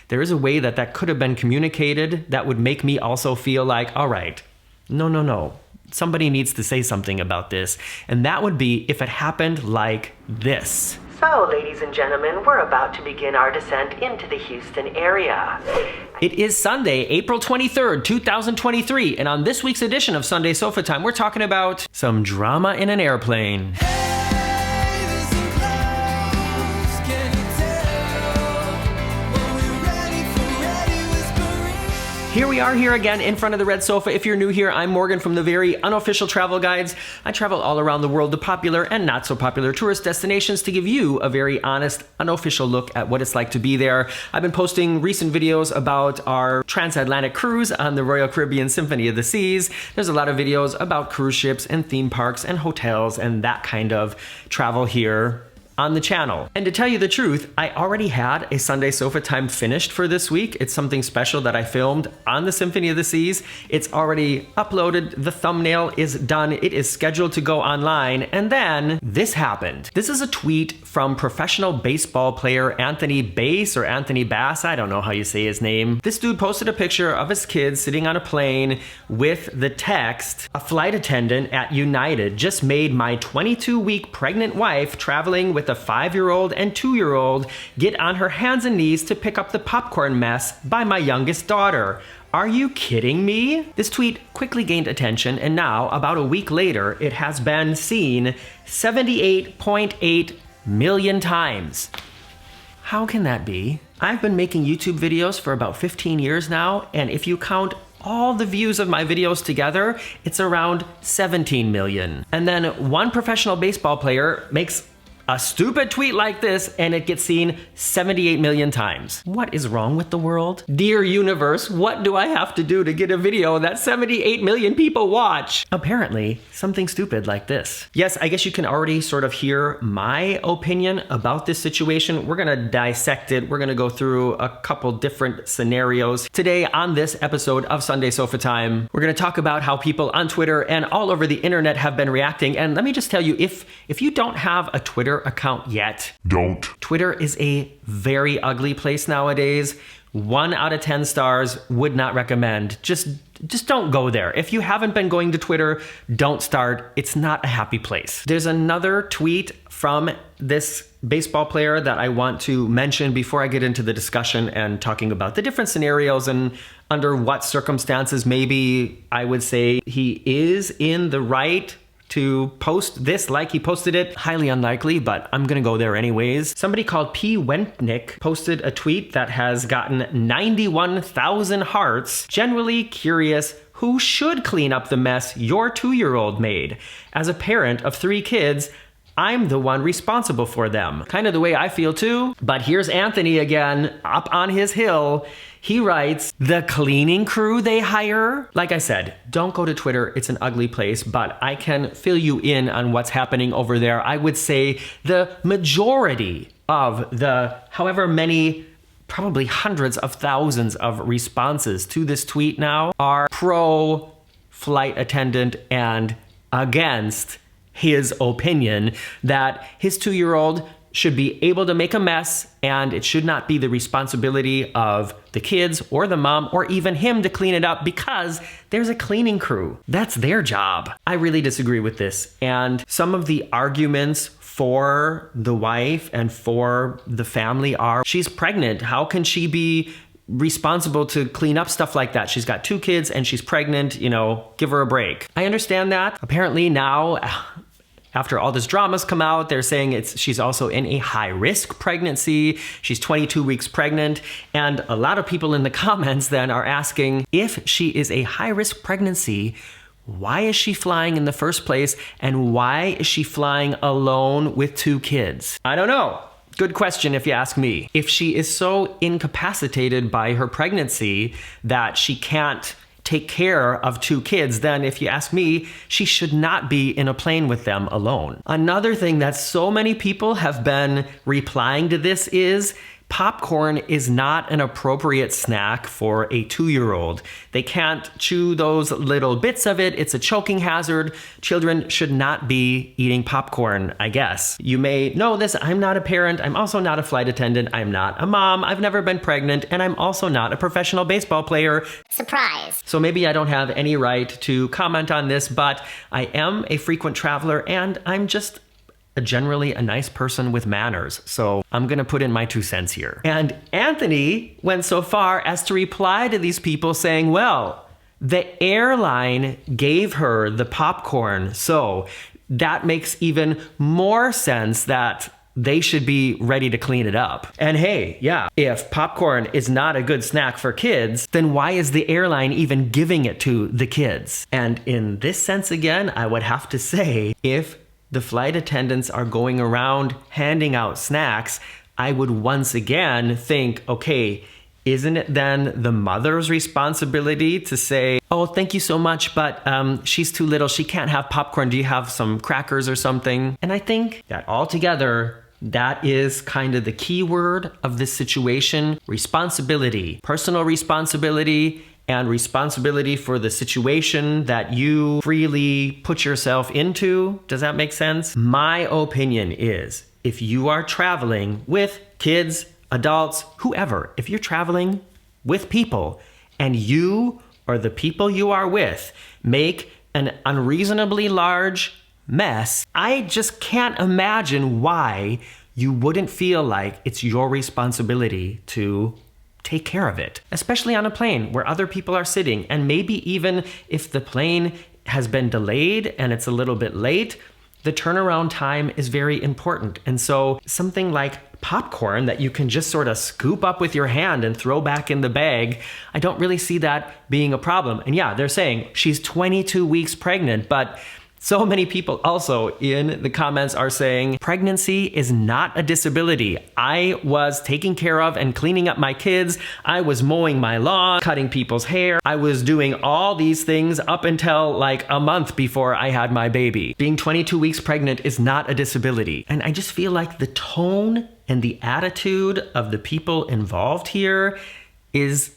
there is a way that that could have been communicated that would make me also feel like, all right, no. Somebody needs to say something about this. And that would be if it happened like this. So, ladies and gentlemen, we're about to begin our descent into the Houston area. It is Sunday, April 23rd, 2023, and on this week's edition of Sunday Sofa Time, we're talking about some drama in an airplane. Here we are here again in front of the red sofa. If you're new here, I'm Morgan from the very unofficial travel guides. I travel all around the world to popular and not so popular tourist destinations to give you a very honest, unofficial look at what it's like to be there. I've been posting recent videos about our transatlantic cruise on the Royal Caribbean Symphony of the Seas. There's a lot of videos about cruise ships and theme parks and hotels and that kind of travel here on the channel. And to tell you the truth, I already had a Sunday Sofa Time finished for this week. It's something special that I filmed on the Symphony of the Seas. It's already uploaded. The thumbnail is done. It is scheduled to go online. And then this happened. This is a tweet from professional baseball player Anthony Bass. I don't know how you say his name. This dude posted a picture of his kids sitting on a plane with the text, "A flight attendant at United just made my 22-week pregnant wife traveling with a 5-year-old and 2-year-old get on her hands and knees to pick up the popcorn mess by my youngest daughter. Are you kidding me?" This tweet quickly gained attention, and now, about a week later, it has been seen 78.8 million times. How can that be? I've been making YouTube videos for about 15 years now, and if you count all the views of my videos together, it's around 17 million. And then one professional baseball player makes a stupid tweet like this and it gets seen 78 million times. What is wrong with the world? Dear universe, what do I have to do to get a video that 78 million people watch? Apparently, something stupid like this. Yes, I guess you can already sort of hear my opinion about this situation. We're gonna dissect it. We're gonna go through a couple different scenarios. Today on this episode of Sunday Sofa Time, we're gonna talk about how people on Twitter and all over the internet have been reacting. And let me just tell you, if you don't have a Twitter account yet, don't. Twitter is a very ugly place nowadays. 1 out of 10 stars, would not recommend. Just don't go there. If you haven't been going to Twitter, don't start. It's not a happy place. There's another tweet from this baseball player that I want to mention before I get into the discussion and talking about the different scenarios and under what circumstances maybe I would say he is in the right to post this like he posted it. Highly unlikely, but I'm gonna go there anyways. Somebody called P. Wentnick posted a tweet that has gotten 91,000 hearts. Generally curious, who should clean up the mess your 2-year-old made? As a parent of 3 kids, I'm the one responsible for them. Kind of the way I feel too. But here's Anthony again, up on his hill. He writes, the cleaning crew they hire? Like I said, don't go to Twitter. It's an ugly place, but I can fill you in on what's happening over there. I would say the majority of the however many, probably hundreds of thousands of responses to this tweet now are pro flight attendant and against his opinion that his 2-year-old should be able to make a mess and it should not be the responsibility of the kids or the mom or even him to clean it up because there's a cleaning crew. That's their job. I really disagree with this. And some of the arguments for the wife and for the family are, she's pregnant. How can she be responsible to clean up stuff like that? She's got 2 kids and she's pregnant, give her a break. I understand that. Apparently now, after all this drama's come out, they're saying she's also in a high-risk pregnancy. She's 22 weeks pregnant. And a lot of people in the comments then are asking, if she is a high-risk pregnancy, why is she flying in the first place? And why is she flying alone with 2 kids? I don't know. Good question if you ask me. If she is so incapacitated by her pregnancy that she can't take care of 2 kids, then if you ask me, she should not be in a plane with them alone. Another thing that so many people have been replying to this is Popcorn is not an appropriate snack for a 2-year-old. They can't chew those little bits of it. It's a choking hazard. Children should not be eating popcorn, I guess. You may know this. I'm not a parent. I'm also not a flight attendant. I'm not a mom. I've never been pregnant. And I'm also not a professional baseball player. Surprise. So maybe I don't have any right to comment on this, but I am a frequent traveler and I'm just generally a nice person with manners. So I'm gonna put in my 2 cents here. And Anthony went so far as to reply to these people saying, well, the airline gave her the popcorn, so that makes even more sense that they should be ready to clean it up. And hey, yeah, if popcorn is not a good snack for kids, then why is the airline even giving it to the kids? And in this sense again, I would have to say, if the flight attendants are going around handing out snacks, I would once again think, okay, isn't it then the mother's responsibility to say, oh, thank you so much, but she's too little, she can't have popcorn, do you have some crackers or something? And I think that altogether, that is kind of the key word of this situation: responsibility, personal responsibility, and responsibility for the situation that you freely put yourself into. Does that make sense? My opinion is, if you are traveling with kids, adults, whoever, if you're traveling with people and you or the people you are with make an unreasonably large mess, I just can't imagine why you wouldn't feel like it's your responsibility to take care of it, especially on a plane where other people are sitting. And maybe even if the plane has been delayed and it's a little bit late, the turnaround time is very important. And so something like popcorn that you can just sort of scoop up with your hand and throw back in the bag, I don't really see that being a problem. And yeah, they're saying she's 22 weeks pregnant, but so many people also in the comments are saying pregnancy is not a disability. I was taking care of and cleaning up my kids. I was mowing my lawn, cutting people's hair. I was doing all these things up until like a month before I had my baby. Being 22 weeks pregnant is not a disability. And I just feel like the tone and the attitude of the people involved here is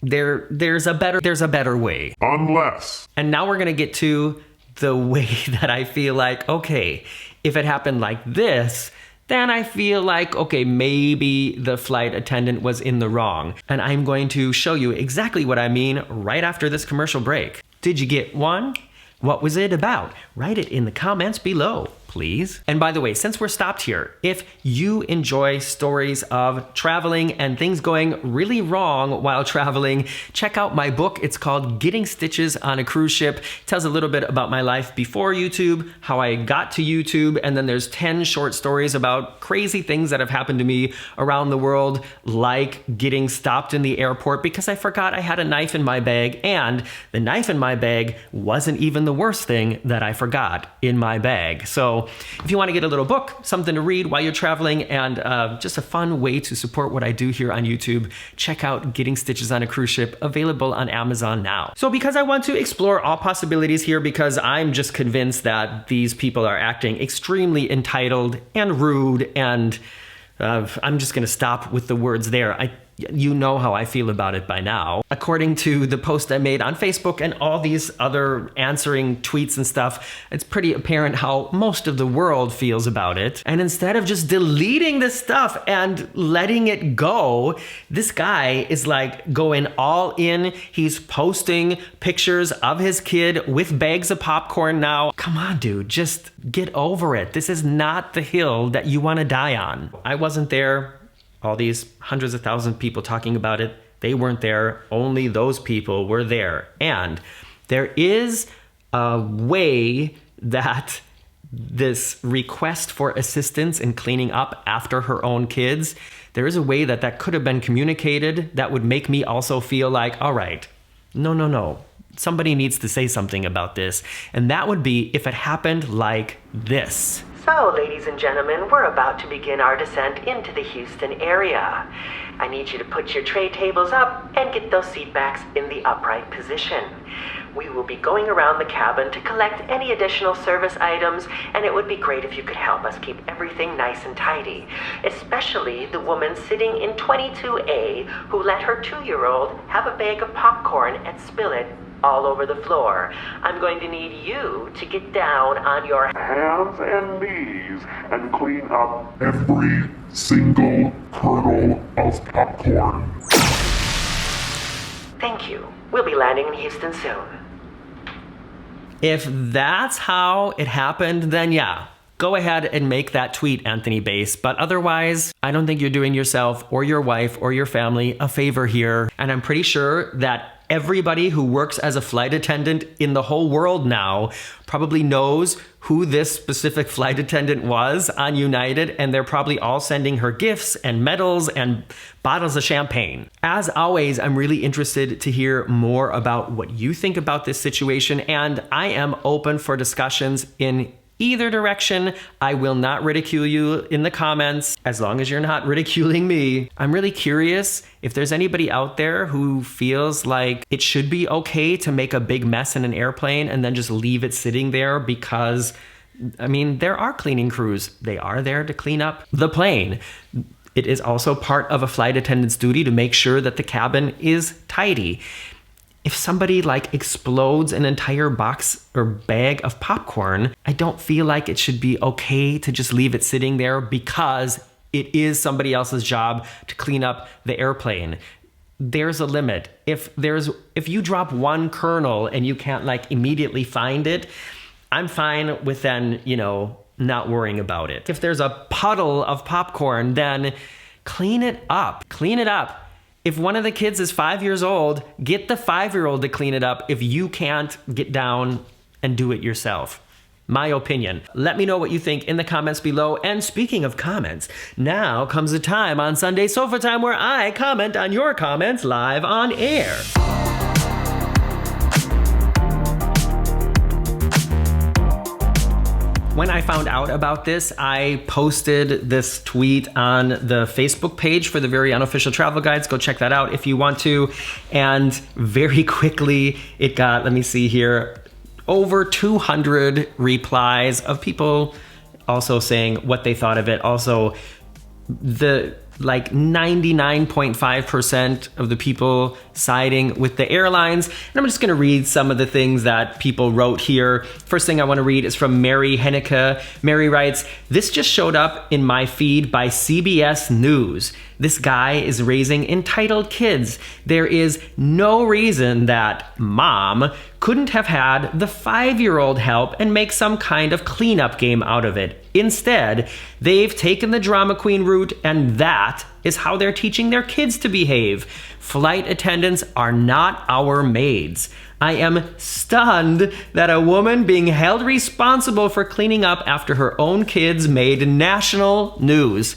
there's a better way. Unless. And now we're gonna get to the way that I feel like, okay, if it happened like this, then I feel like, okay, maybe the flight attendant was in the wrong. And I'm going to show you exactly what I mean right after this commercial break. Did you get one? What was it about? Write it in the comments below, please. And by the way, since we're stopped here, if you enjoy stories of traveling and things going really wrong while traveling, check out my book. It's called Getting Stitches on a Cruise Ship. It tells a little bit about my life before YouTube, how I got to YouTube, and then there's 10 short stories about crazy things that have happened to me around the world, like getting stopped in the airport because I forgot I had a knife in my bag, and the knife in my bag wasn't even the worst thing that I forgot in my bag. So if you want to get a little book, something to read while you're traveling, and just a fun way to support what I do here on YouTube, check out Getting Stitches on a Cruise Ship, available on Amazon now. So because I want to explore all possibilities here, because I'm just convinced that these people are acting extremely entitled and rude, and I'm just going to stop with the words there. You know how I feel about it by now. According to the post I made on Facebook and all these other answering tweets and stuff, it's pretty apparent how most of the world feels about it. And instead of just deleting this stuff and letting it go, this guy is like going all in. He's posting pictures of his kid with bags of popcorn now. Come on, dude, just get over it. This is not the hill that you want to die on. I wasn't there. All these hundreds of thousands of people talking about it, they weren't there. Only those people were there. And there is a way that this request for assistance in cleaning up after her own kids, there is a way that that could have been communicated that would make me also feel like, all right, no. Somebody needs to say something about this. And that would be if it happened like this. So, ladies and gentlemen, we're about to begin our descent into the Houston area. I need you to put your tray tables up and get those seat backs in the upright position. We will be going around the cabin to collect any additional service items, and it would be great if you could help us keep everything nice and tidy, especially the woman sitting in 22A who let her 2-year-old have a bag of popcorn and spill it all over the floor. I'm going to need you to get down on your hands and knees and clean up every single kernel of popcorn. Thank you. We'll be landing in Houston soon. If that's how it happened, then yeah, go ahead and make that tweet, Anthony Bass. But otherwise, I don't think you're doing yourself or your wife or your family a favor here. And I'm pretty sure that everybody who works as a flight attendant in the whole world now probably knows who this specific flight attendant was on United, and they're probably all sending her gifts and medals and bottles of champagne. As always, I'm really interested to hear more about what you think about this situation, and I am open for discussions in either direction. I will not ridicule you in the comments as long as you're not ridiculing me. I'm really curious if there's anybody out there who feels like it should be okay to make a big mess in an airplane and then just leave it sitting there because, I mean, there are cleaning crews. They are there to clean up the plane. It is also part of a flight attendant's duty to make sure that the cabin is tidy. If somebody like explodes an entire box or bag of popcorn, I don't feel like it should be okay to just leave it sitting there because it is somebody else's job to clean up the airplane. There's a limit. If you drop one kernel and you can't like immediately find it, I'm fine with then, not worrying about it. If there's a puddle of popcorn, then clean it up. Clean it up. If one of the kids is 5 years old, get the 5-year-old to clean it up if you can't get down and do it yourself. My opinion. Let me know what you think in the comments below. And speaking of comments, now comes the time on Sunday Sofa Time where I comment on your comments live on air. When I found out about this, I posted this tweet on the Facebook page for the Very Unofficial Travel Guides. Go check that out if you want to. And very quickly, it got, let me see here, over 200 replies of people also saying what they thought of it. Also, the 99.5% of the people siding with the airlines. And I'm just going to read some of the things that people wrote here. First thing I want to read is from Mary Henneke. Mary writes, "This just showed up in my feed by CBS News. This guy is raising entitled kids. There is no reason that mom couldn't have had the 5-year-old help and make some kind of cleanup game out of it. Instead, they've taken the drama queen route, and that is how they're teaching their kids to behave. Flight attendants are not our maids. I am stunned that a woman being held responsible for cleaning up after her own kids made national news."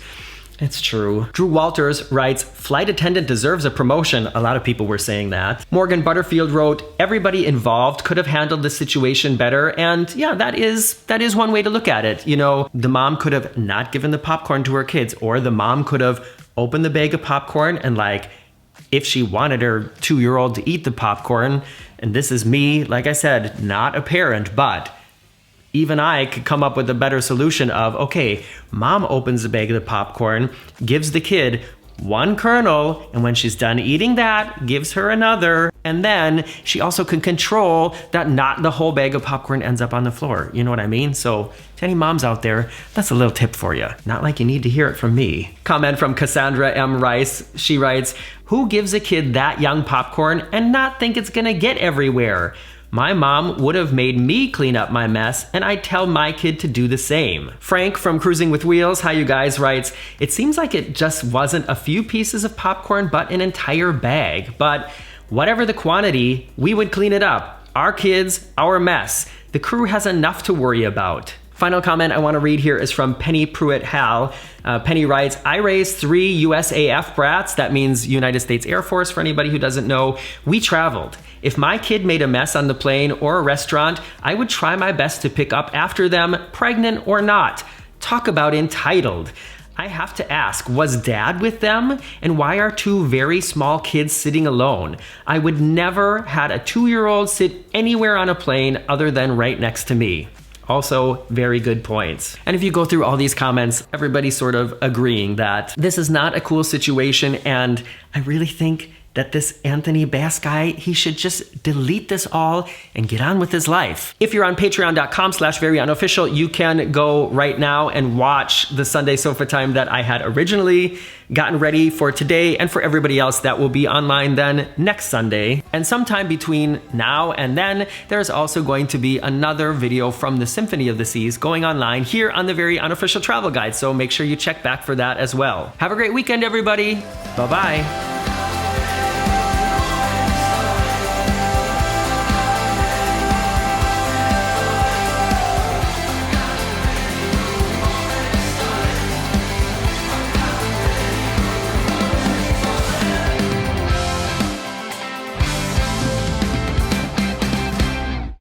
It's true. Drew Walters writes, "Flight attendant deserves a promotion." A lot of people were saying that. Morgan Butterfield wrote, "Everybody involved could have handled the situation better." And yeah, that is one way to look at it. The mom could have not given the popcorn to her kids, or the mom could have opened the bag of popcorn and if she wanted her 2-year-old to eat the popcorn, and this is me, like I said, not a parent, but even I could come up with a better solution of, okay, mom opens the bag of the popcorn, gives the kid one kernel, and when she's done eating that, gives her another, and then she also can control that not the whole bag of popcorn ends up on the floor. You know what I mean? So to any moms out there, that's a little tip for you. Not like you need to hear it from me. Comment from Cassandra M. Rice. She writes, "Who gives a kid that young popcorn and not think it's gonna get everywhere? My mom would have made me clean up my mess, and I'd tell my kid to do the same." Frank from Cruising with Wheels, hi you guys, writes, "It seems like it just wasn't a few pieces of popcorn, but an entire bag. But whatever the quantity, we would clean it up. Our kids, our mess. The crew has enough to worry about." Final comment I want to read here is from Penny Pruitt-Hall. Penny writes, "I raised 3 USAF brats." That means United States Air Force, for anybody who doesn't know. "We traveled. If my kid made a mess on the plane or a restaurant, I would try my best to pick up after them, pregnant or not. Talk about entitled. I have to ask, was Dad with them? And why are two very small kids sitting alone? I would never had a 2-year-old sit anywhere on a plane other than right next to me. Also, very good points. And if you go through all these comments, everybody's sort of agreeing that this is not a cool situation, and I really think that this Anthony Bass guy, he should just delete this all and get on with his life. If you're on patreon.com/veryunofficial, you can go right now and watch the Sunday Sofa Time that I had originally gotten ready for today, and for everybody else that will be online then next Sunday. And sometime between now and then, there's also going to be another video from the Symphony of the Seas going online here on the Very Unofficial Travel Guide, so make sure you check back for that as well. Have a great weekend, everybody. Bye-bye.